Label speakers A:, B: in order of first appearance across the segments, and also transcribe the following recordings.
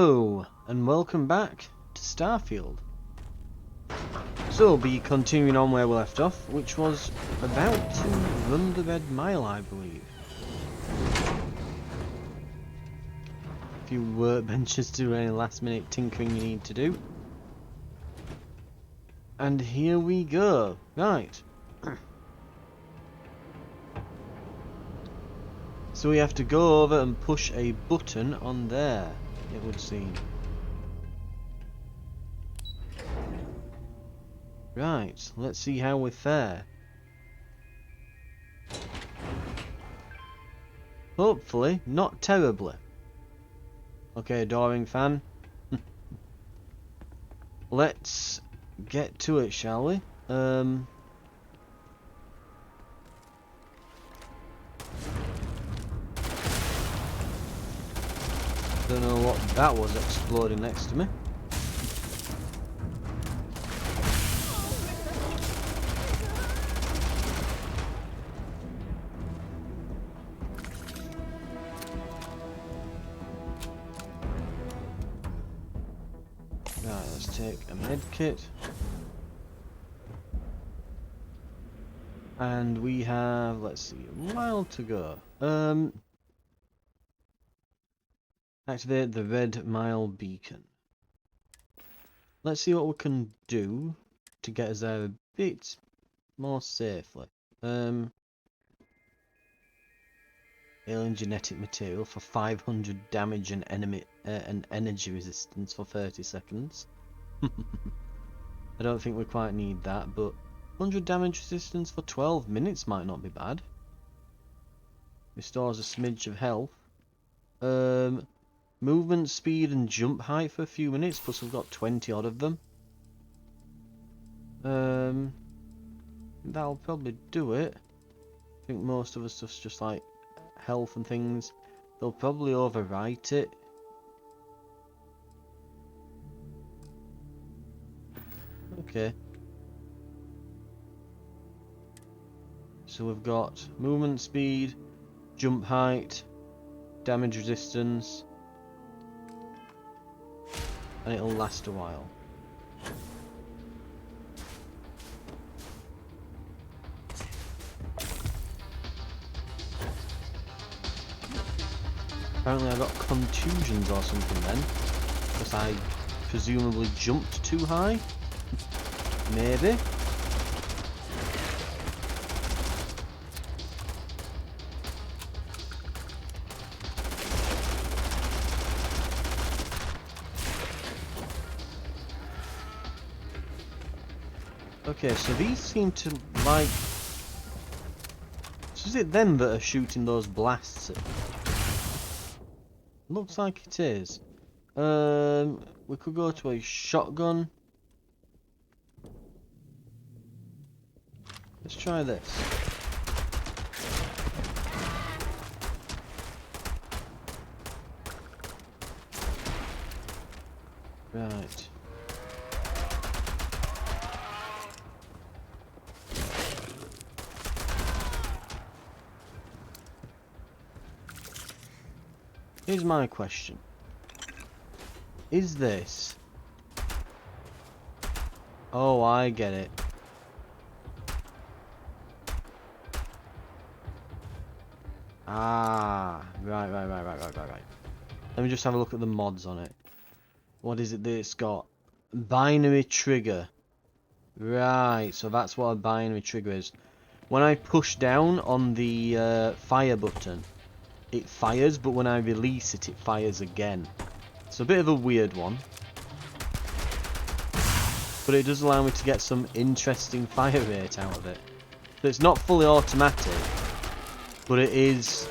A: Hello, and welcome back to Starfield. So we'll be continuing on where we left off, which was about to run the Red Mile, I believe. A few workbenches to do any last minute tinkering you need to do. And here we go. Right. So we have to go over and push a button on there, it would seem. Right, let's see how we fare. Hopefully, not terribly. Okay, adoring fan. Let's get to it, shall we? Don't know what that was exploding next to me. Right, let's take a med kit. And we have, let's see, a mile to go. Activate the Red Mile beacon. Let's see what we can do to get us there a bit more safely. Alien genetic material for 500 damage and energy resistance for 30 seconds. I don't think we quite need that, but 100 damage resistance for 12 minutes might not be bad. Restores a smidge of health. Movement speed and jump height for a few minutes, plus we've got 20 odd of them. That'll probably do it. I think most of the stuff's just like health and things. They'll probably overwrite it. Okay. So we've got movement speed, jump height, damage resistance, and it'll last a while. Apparently I got contusions or something then, because I presumably jumped too high. Maybe. Okay, so these seem to like... So is it them that are shooting those blasts at me? Looks like it is. We could go to a shotgun. Let's try this. Right. Here's my question. Is this... Oh, I get it. Ah, right. Let me just have a look at the mods on it. What is it that it's got? Binary trigger. Right, so that's what a binary trigger is. When I push down on the fire button, it fires, but when I release it, it fires again. It's a bit of a weird one. But it does allow me to get some interesting fire rate out of it. So it's not fully automatic, but it is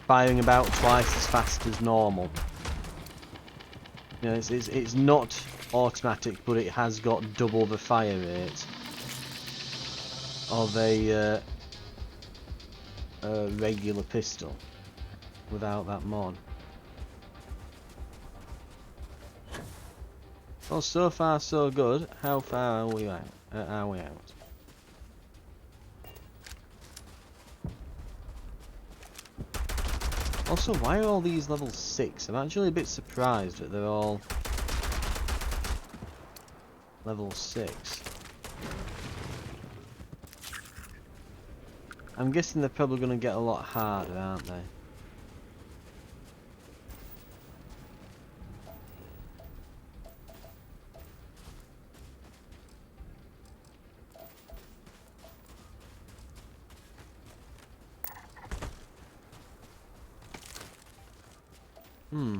A: firing about twice as fast as normal. You know, it's not automatic, but it has got double the fire rate of a regular pistol without that mod. Well, so far so good. How far are we out? Also, why are all these level 6? I'm actually a bit surprised that they're all level 6. I'm guessing they're probably going to get a lot harder, aren't they? Hmm.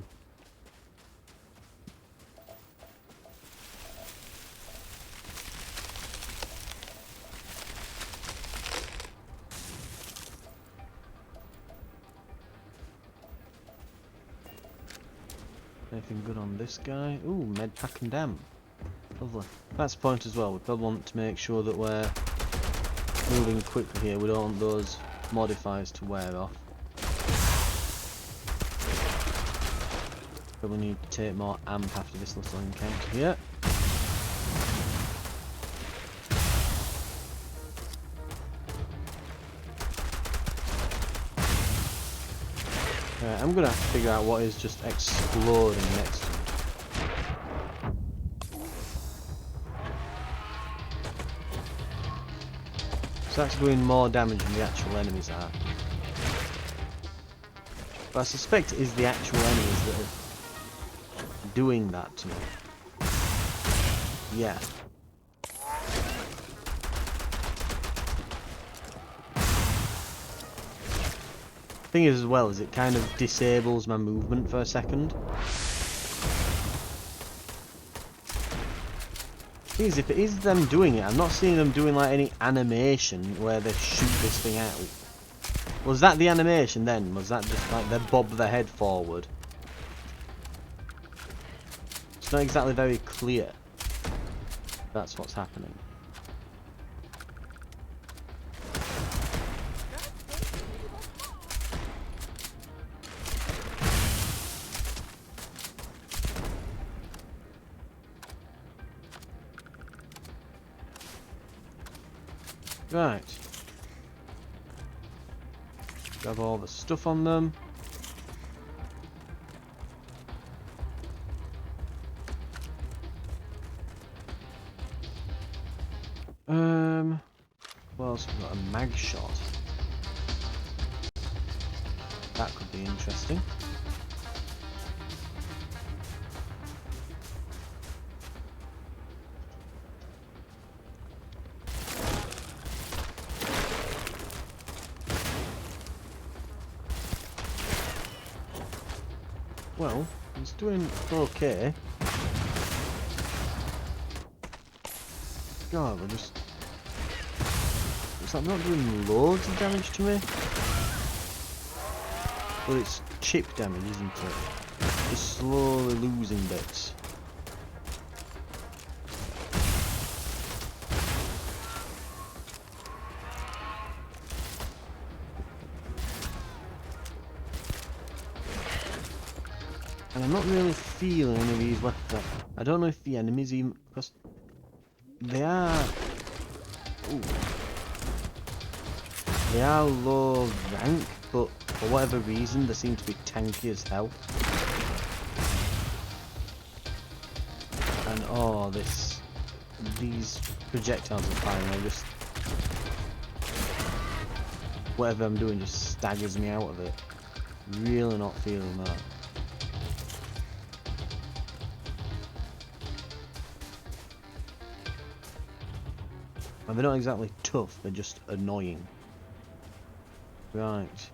A: Anything good on this guy? Ooh, med pack and damp. Lovely. That's the point as well. We probably want to make sure that we're moving quickly here. We don't want those modifiers to wear off. Probably need to take more amp after this little encounter here. Right, I'm gonna have to figure out what is just exploding next to me. So that's doing more damage than the actual enemies are. But I suspect it is the actual enemies that are doing that to me. Yeah. Thing is, as well, is it kind of disables my movement for a second. Thing is, if it is them doing it, I'm not seeing them doing like any animation where they shoot this thing out. Was that the animation then? Was that just like they bob their head forward? It's not exactly very clear. That's what's happening. Right. Grab all the stuff on them. Well, else we've got a mag shot. That could be interesting. Well, it's doing okay. God, we're just... It's like not doing loads of damage to me. But it's chip damage, isn't it? Just slowly losing bits. And I'm not really feeling any of these weapons. I don't know if the enemies even... Because they are... Ooh. They are low rank, but for whatever reason they seem to be tanky as hell. And oh, these projectiles are firing, I just... Whatever I'm doing just staggers me out of it. Really not feeling that. And they're not exactly tough, they're just annoying. Right.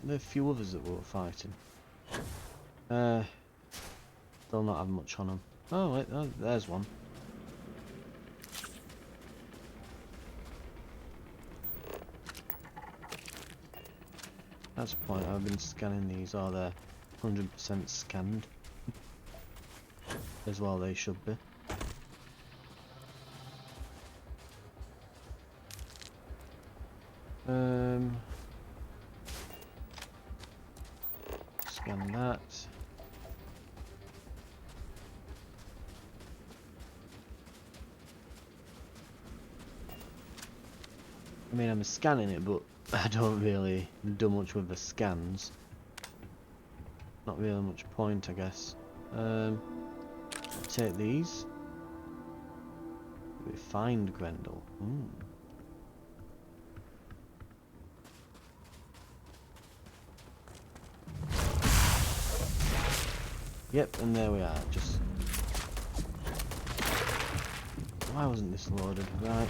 A: There are a few others that we were fighting. They'll not have much on them. Oh wait, oh, there's one. That's the point, I've been scanning these. Oh, they're 100% scanned. As well they should be. Scan that. I mean, I'm scanning it, but I don't really do much with the scans. Not really much point, I guess. I'll take these. We find Grendel. Yep, and there we are. Just why wasn't this loaded? Right.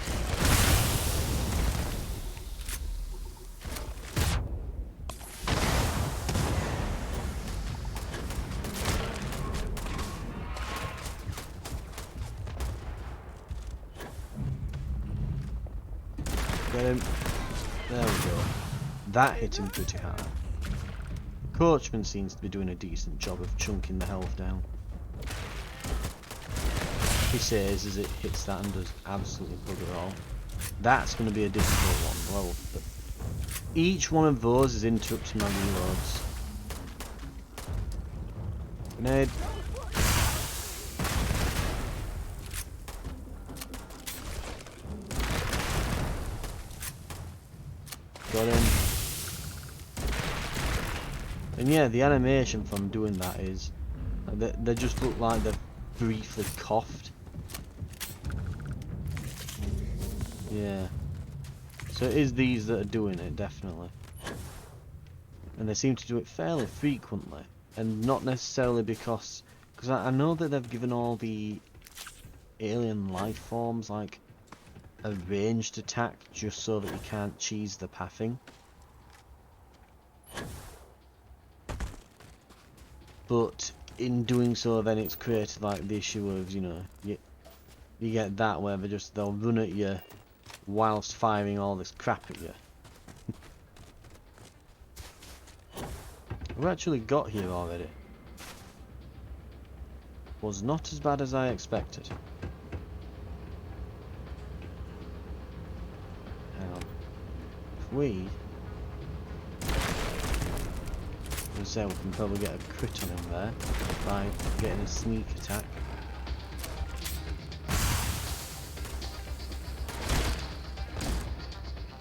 A: Get him. There we go. That hit him pretty hard. Coachman seems to be doing a decent job of chunking the health down. He says as it hits that and does absolutely bugger all. That's going to be a difficult one. Well, but each one of those is interrupting my reloads. Grenade. Got him. And yeah, the animation from doing that is they just look like they've briefly coughed. Yeah. So it is these that are doing it, definitely. And they seem to do it fairly frequently. And not necessarily because I know that they've given all the alien life forms like a ranged attack just so that you can't cheese the pathing. But in doing so, then it's created like the issue of, you know, you get that where they'll run at you whilst firing all this crap at you. We've actually got here already. Was not as bad as I expected. Hang on. If we say we can probably get a crit on him there by getting a sneak attack.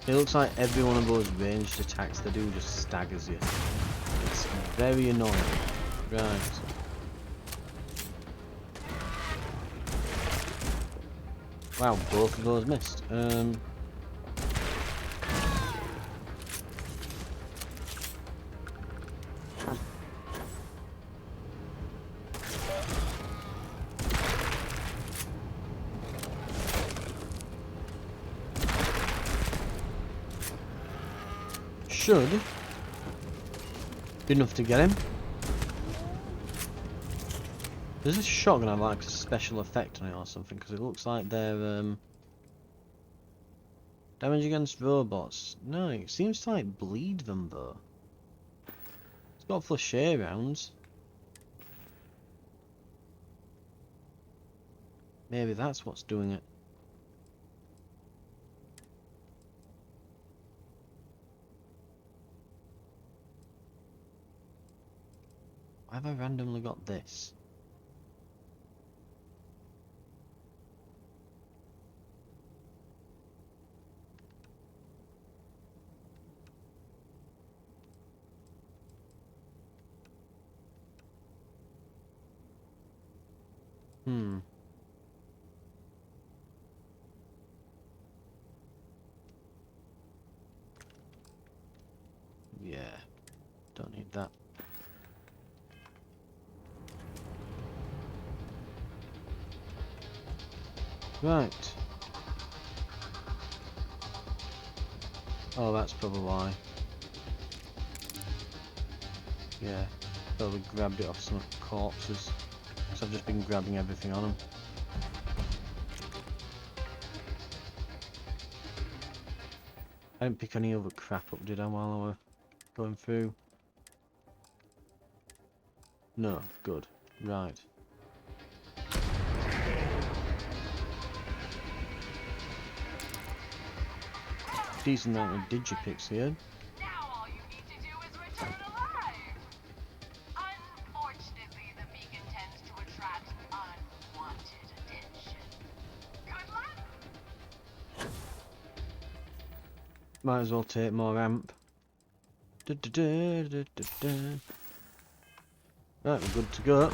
A: It looks like every one of those ranged attacks they do just staggers you. It's very annoying. Right. Wow, both of those missed. Should be enough to get him. Does this shotgun have like a special effect on it or something? Because it looks like they're damage against robots. No, it seems to like bleed them though. It's got flashet rounds. Maybe that's what's doing it. Why have I randomly got this? Yeah, don't need that. Right. Oh, that's probably why. Yeah, probably grabbed it off some corpses. So I've just been grabbing everything on them. I didn't pick any other crap up, did I, while I were going through? No, good. Right. Decent amount of digipicks here.
B: Now all you need to do is return alive. Unfortunately, the beacon tends to attract unwanted attention. Good luck.
A: Might as well take more amp. Right, we're good to go.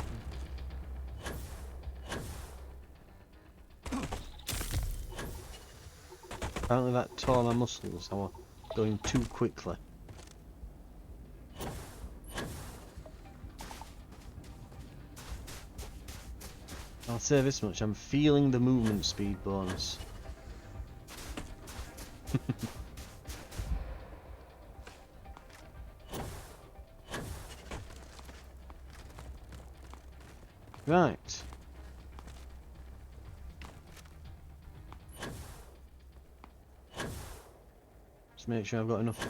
A: Apparently that tore my muscles. I was going too quickly. I'll say this much, I'm feeling the movement speed bonus. Right. Just make sure I've got enough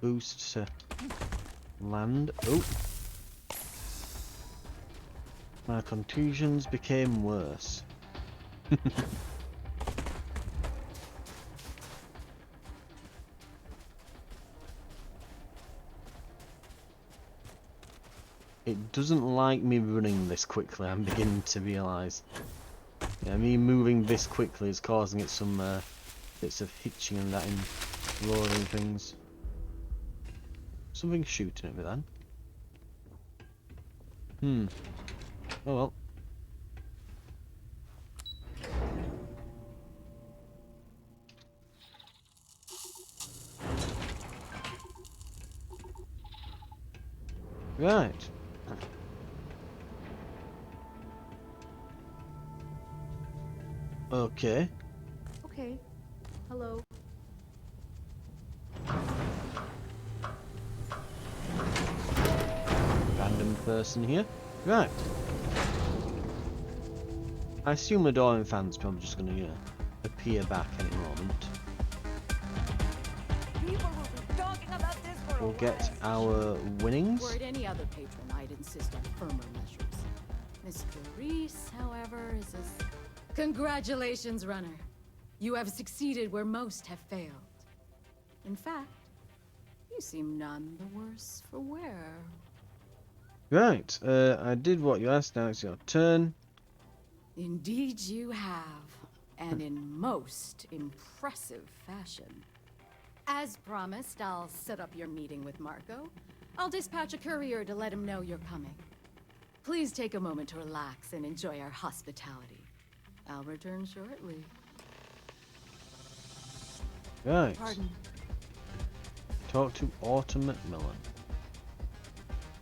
A: boost to land. Oh! My contusions became worse. It doesn't like me running this quickly, I'm beginning to realise. Yeah, me moving this quickly is causing it some bits of hitching and that in loading things. Something's shooting at me then. Oh well. Right. Okay.
C: Okay. Hello.
A: Random person here. Right. I assume the Doran fan's probably just gonna appear back any moment.
B: People will be talking about this for
A: We'll
B: a
A: get
B: while.
A: our winnings.
C: Were it any other patron, I'd insist on firmer measures. Mr. Reese, however, is as... Congratulations, runner. You have succeeded where most have failed. In fact, you seem none the worse for wear.
A: Right. I did what you asked. Now it's your turn.
C: Indeed you have, and in most impressive fashion. As promised, I'll set up your meeting with Marco. I'll dispatch a courier to let him know you're coming. Please take a moment to relax and enjoy our hospitality. I'll return shortly.
A: Right.
C: Pardon.
A: Talk to Autumn Macmillan.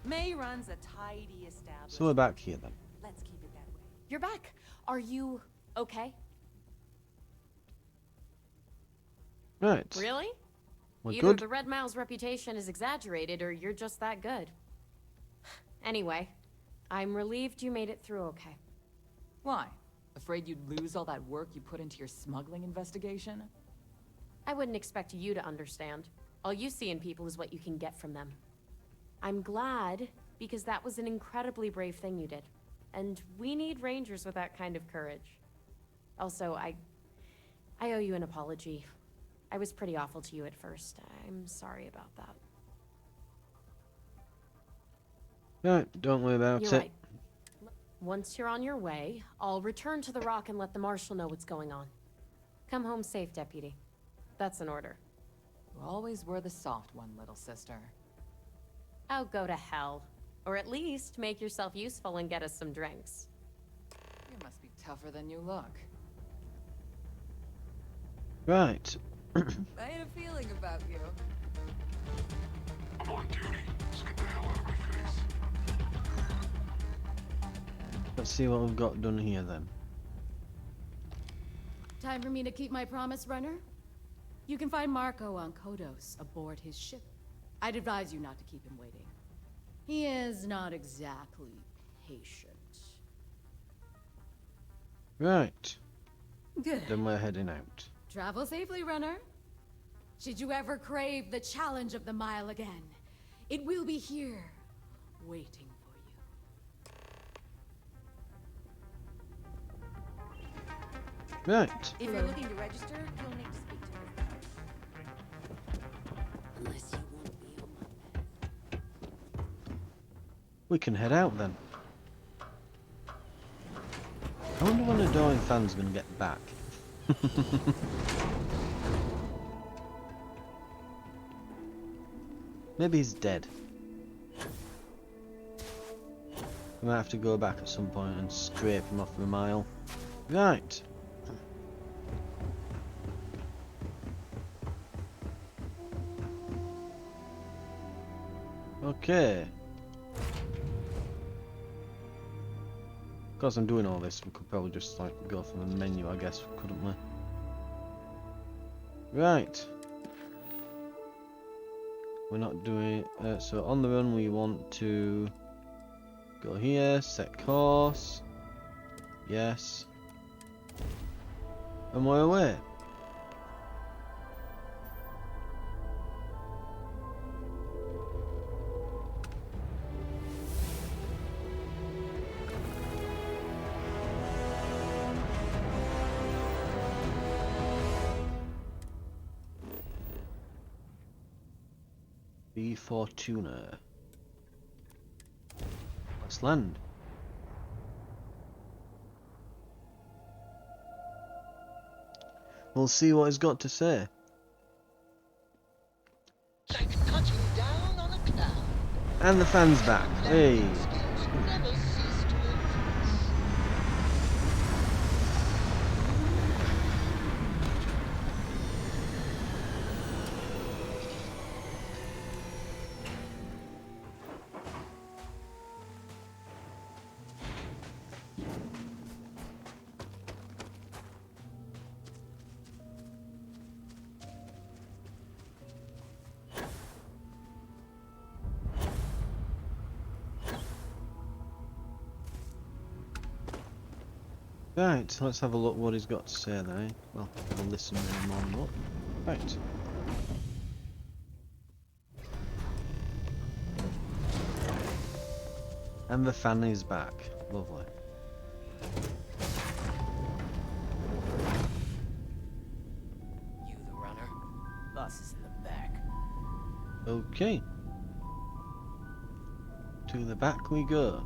D: May runs a tidy establishment.
A: So we're back here then.
D: Let's keep it that way.
E: You're back. Are you okay?
A: Right.
E: Really?
A: We're
E: Either
A: good.
E: the Red Mile's reputation is exaggerated or you're just that good. Anyway, I'm relieved you made it through okay.
F: Why? Afraid you'd lose all that work you put into your smuggling investigation?
E: I wouldn't expect you to understand. All you see in people is what you can get from them. I'm glad, because that was an incredibly brave thing you did. And we need rangers with that kind of courage. Also, I owe you an apology. I was pretty awful to you at first. I'm sorry about that.
A: Right. Don't worry about
E: You're
A: it.
E: right. Once you're on your way, I'll return to the Rock and let the Marshal know what's going on. Come home safe, Deputy. That's an order.
F: You always were the soft one, little sister.
E: Oh, go to hell. Or at least make yourself useful and get us some drinks.
F: You must be tougher than you look.
A: Right.
D: I had a feeling about you.
G: I'm on duty. Let's get the hell out of my face.
A: Let's see what we've got done here then.
C: Time for me to keep my promise, runner? You can find Marco on Kodos aboard his ship. I'd advise you not to keep him waiting. He is not exactly patient.
A: Right.
C: Good.
A: Then we're heading out.
C: Travel safely, runner. Should you ever crave the challenge of the mile again, it will be here, waiting for you.
A: Right.
D: If you're looking to register, you'll need to speak to me. Unless you want to be on my path.
A: We can head out then. I wonder when the Doran fan's gonna get back. Maybe he's dead. We might have to go back at some point and scrape him off the mile. Right. Okay. Because I'm doing all this, we could probably just like go from the menu, I guess, couldn't we? Right. We're not doing so on the run we want to go here, set course. Yes. And we're away. B Fortuna. Let's land. We'll see what he's got to say.
H: Like touching down on a cloud.
A: And the fan's back. Hey.
H: Skills never cease to increase.
A: Right, let's have a look what he's got to say then. Well, we'll listen to him on up. Right. And the fan is back. Lovely.
H: You the runner? Boss is in the back.
A: Okay. To the back we go.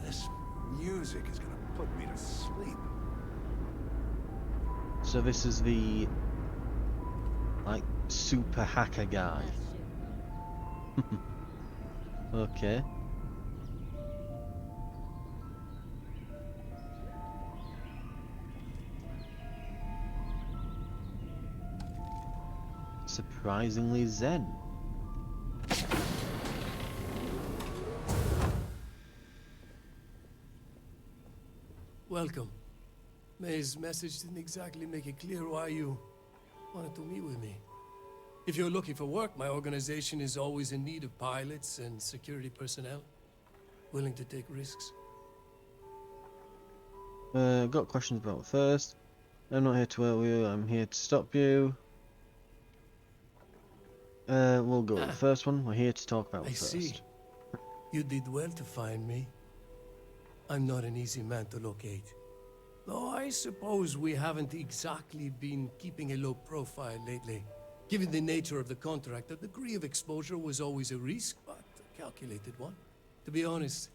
G: This music is gonna put me to sleep.
A: So this is the like super hacker guy. Okay. Surprisingly zen.
I: Welcome. May's message didn't exactly make it clear why you wanted to meet with me. If you're looking for work, my organization is always in need of pilots and security personnel, willing to take risks.
A: Got questions about first. I'm not here to work with you, I'm here to stop you. We'll go with the first one. We're here to talk about
I: I
A: first.
I: see. You did well to find me. I'm not an easy man to locate. Though I suppose we haven't exactly been keeping a low profile lately. Given the nature of the contract, a degree of exposure was always a risk, but a calculated one. To be honest,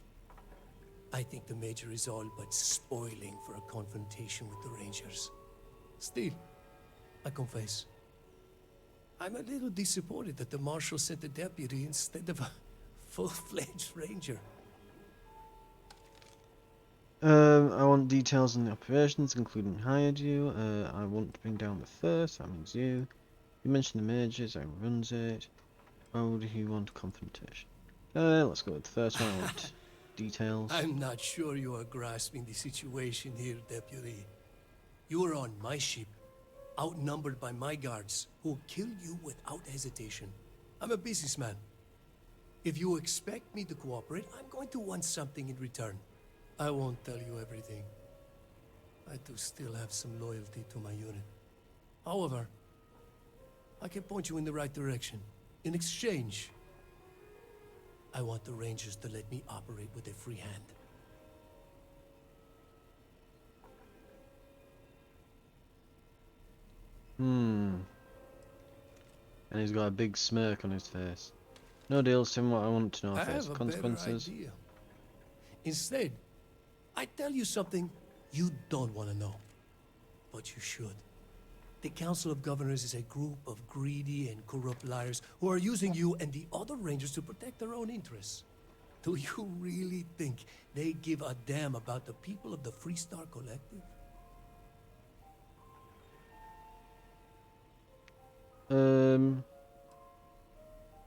I: I think the Major is all but spoiling for a confrontation with the Rangers. Still, I confess, I'm a little disappointed that the Marshal sent a deputy instead of a full-fledged Ranger.
A: I want details on the operations, including who hired you. I want to bring down the first, that means you. You mentioned the majors, I runs it. Why would he want confrontation? Let's go with the first one, I want details.
I: I'm not sure you are grasping the situation here, Deputy. You are on my ship, outnumbered by my guards, who will kill you without hesitation. I'm a businessman. If you expect me to cooperate, I'm going to want something in return. I won't tell you everything. I do still have some loyalty to my unit. However, I can point you in the right direction. In exchange, I want the Rangers to let me operate with a free hand.
A: And he's got a big smirk on his face. No deals, Tim, what I want to know
I: I
A: first.
I: have a
A: Consequences.
I: better idea. Instead, I tell you something you don't want to know, but you should. The Council of Governors is a group of greedy and corrupt liars who are using you and the other Rangers to protect their own interests. Do you really think they give a damn about the people of the Freestar Collective?
A: I'm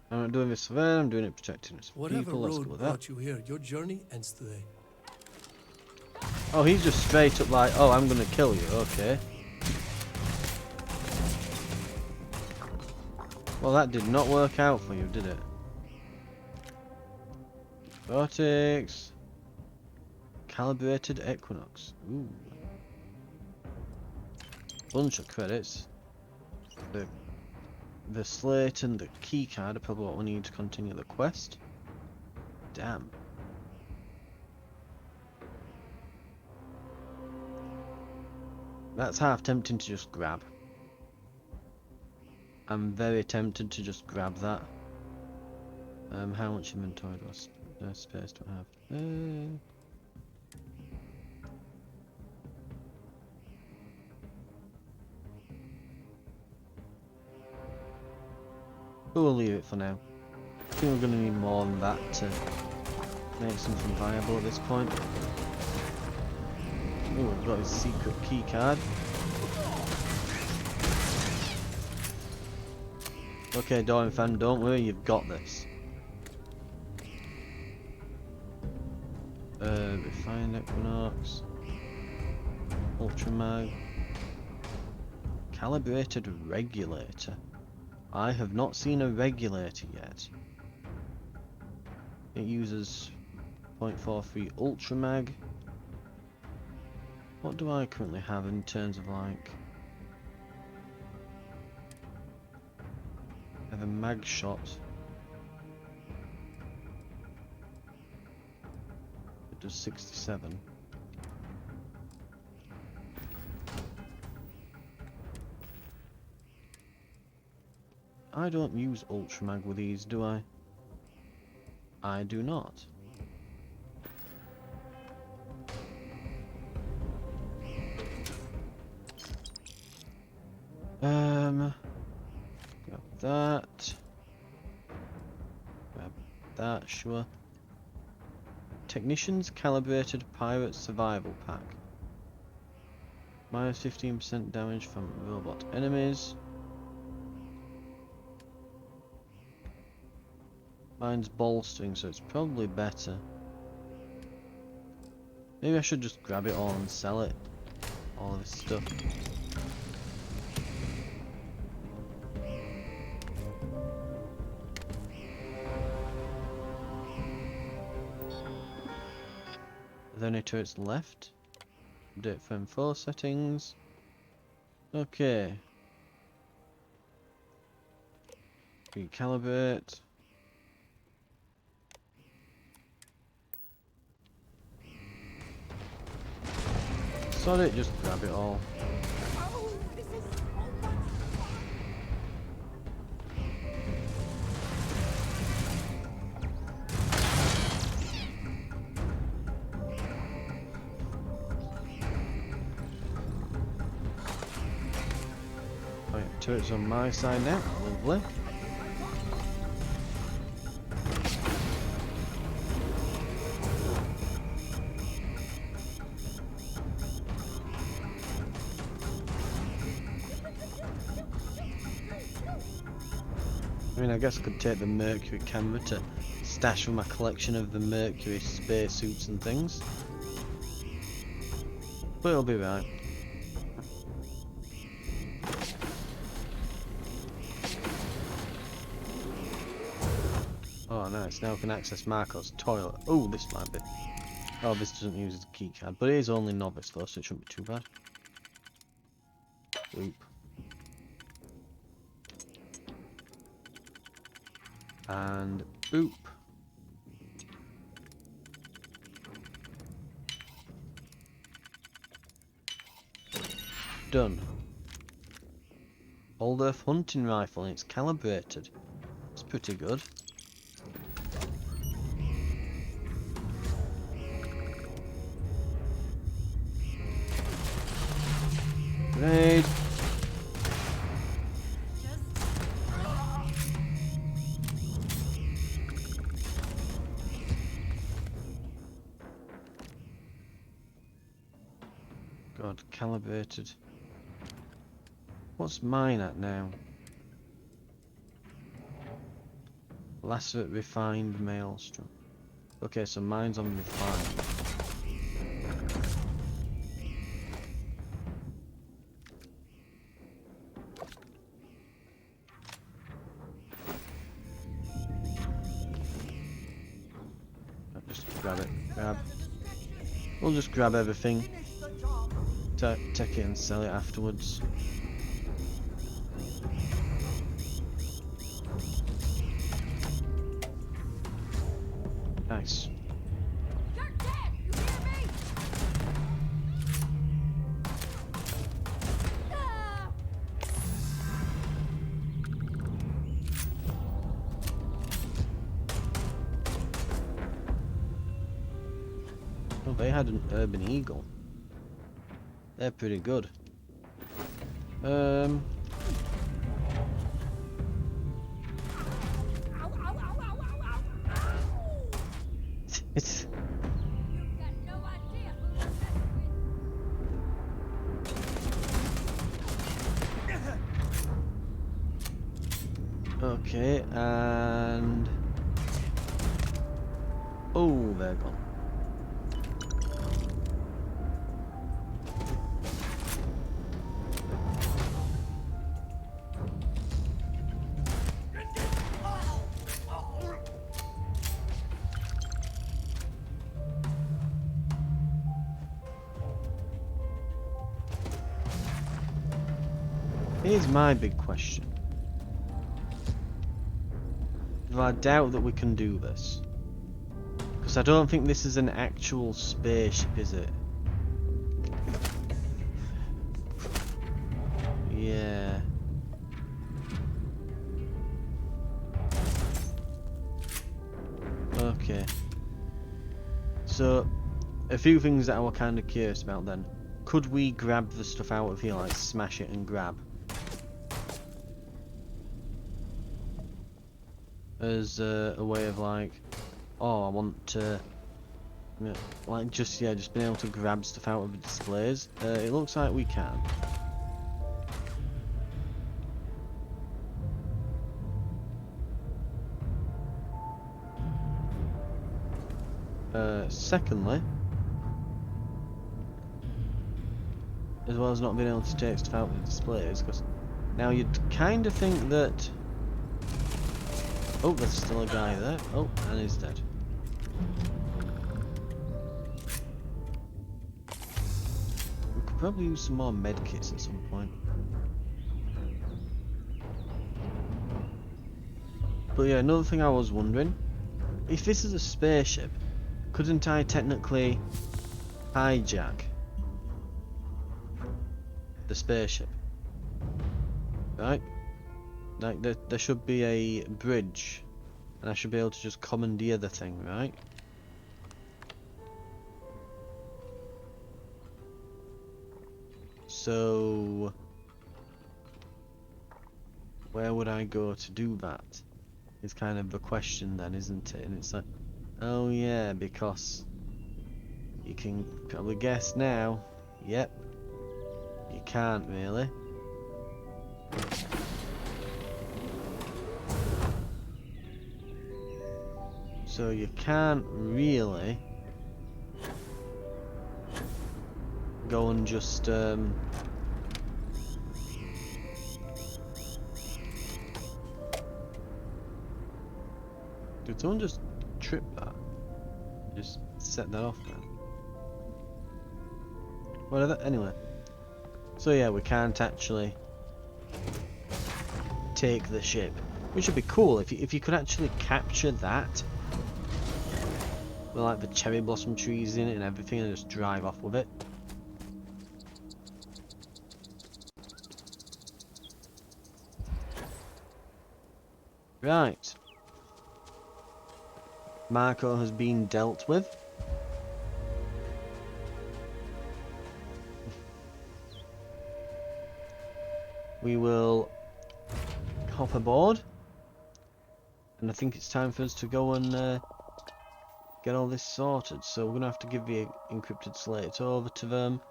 A: not doing this for them, I'm doing it protecting us.
I: Whatever
A: People, let's go
I: road
A: with that.
I: brought you here, your journey ends today.
A: Oh, he's just straight up like, oh, I'm gonna kill you, okay. Well, that did not work out for you, did it? Robotics. Calibrated Equinox. Ooh. Bunch of credits. The slate and the key card are probably what we need to continue the quest. Damn. That's half tempting to just grab. I'm very tempted to just grab that. How much inventory space do I have? We'll leave it for now. I think we're going to need more than that to make something viable at this point. Oh, we've got his secret key card. Okay, Dorian fan, don't worry, you've got this. Refined Equinox. Ultramag. Calibrated regulator. I have not seen a regulator yet. It uses 0.43 Ultramag. What do I currently have in terms of like... I have a mag shot. It does 67. I don't use Ultramag with these, do I? I do not. Grab that. Grab that, sure. Technicians Calibrated Pirate Survival Pack. Minus 15% damage from robot enemies. Mine's bolstering, so it's probably better. Maybe I should just grab it all and sell it. All of this stuff. Are there any turrets left? Update frame 4 settings. Okay. Recalibrate. Sod it, just grab it all.
D: Oh, this is so much fun.
A: Right, turret's on my side now. Lovely. I mean, I guess I could take the Mercury camera to stash for my collection of the Mercury spacesuits and things. But it'll be right. Oh nice, now I can access Marco's toilet. Oh, this might be... Oh, this doesn't use the key card, but it is only novice though, so it shouldn't be too bad. Oop. And boop. Done. Old Earth hunting rifle and it's calibrated. It's pretty good. Grenade. God, calibrated. What's mine at now? Lacerate refined maelstrom. Okay, so mine's on refined. Just grab it. Grab. We'll just grab everything. Take it and sell it afterwards. Nice.
D: You're dead! You hear me? Ah!
A: Oh, they had an urban eagle. They're pretty good.
D: Ow, ow, ow, ow, ow, ow!
A: It's
D: You've got no idea who you're messing with.
A: okay, and oh, they're gone. Here's my big question. I doubt that we can do this. Because I don't think this is an actual spaceship, is it? Yeah. Okay. So, a few things that I was kind of curious about then. Could we grab the stuff out of here, like smash it and grab? As a way of like, oh, I want to, like just being able to grab stuff out of the displays. It looks like we can. Secondly, as well as not being able to take stuff out of the displays, because now you'd kind of think that. Oh, there's still a guy there. Oh, and he's dead. We could probably use some more medkits at some point. But yeah, another thing I was wondering, if this is a spaceship, couldn't I technically hijack the spaceship? Right? Like, there should be a bridge, and I should be able to just commandeer the thing, right? So, where would I go to do that? Is kind of the question then, isn't it? And it's like, oh yeah, because you can probably guess now. Yep, you can't really. So you can't really go and just did someone just trip that? Just set that off then. Whatever, anyway. So yeah, we can't actually take the ship. Which would be cool if you could actually capture that. With like the cherry blossom trees in it and everything, and just drive off with it. Right. Marco has been dealt with. We will hop aboard. And I think it's time for us to go and get all this sorted. So we're going to have to give the encrypted slate over to them.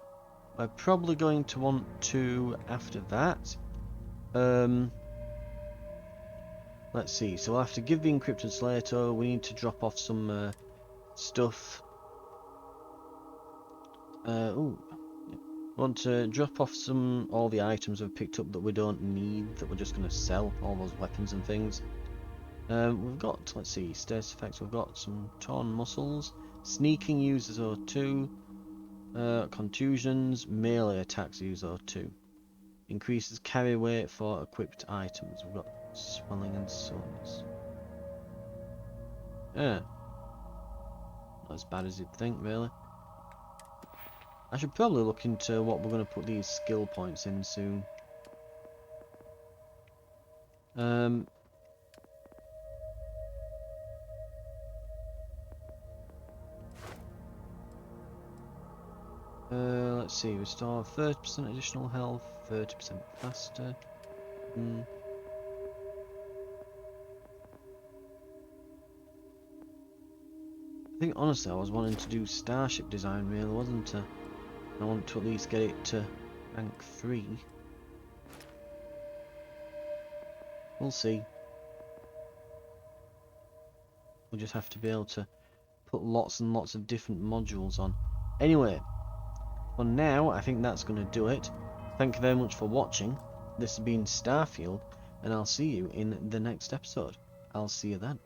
A: We're probably going to want to, after that, let's see, so we'll have to give the encrypted Slater, we need to drop off some stuff. Ooh. Want to drop off all the items we've picked up that we don't need, that we're just going to sell, all those weapons and things. We've got, let's see, status effects, we've got some torn muscles, sneaking uses O2, contusions, melee attacks use O2. Increases carry weight for equipped items. We've got swelling and soreness. Yeah. Not as bad as you'd think, really. I should probably look into what we're going to put these skill points in soon. Let's see, restore 30% additional health, 30% faster. I think honestly I was wanting to do starship design really, wasn't I? I want to at least get it to rank 3. We'll see. We'll just have to be able to put lots and lots of different modules on. Anyway, for now I think that's going to do it. Thank you very much for watching. This has been Starfield, and I'll see you in the next episode. I'll see you then.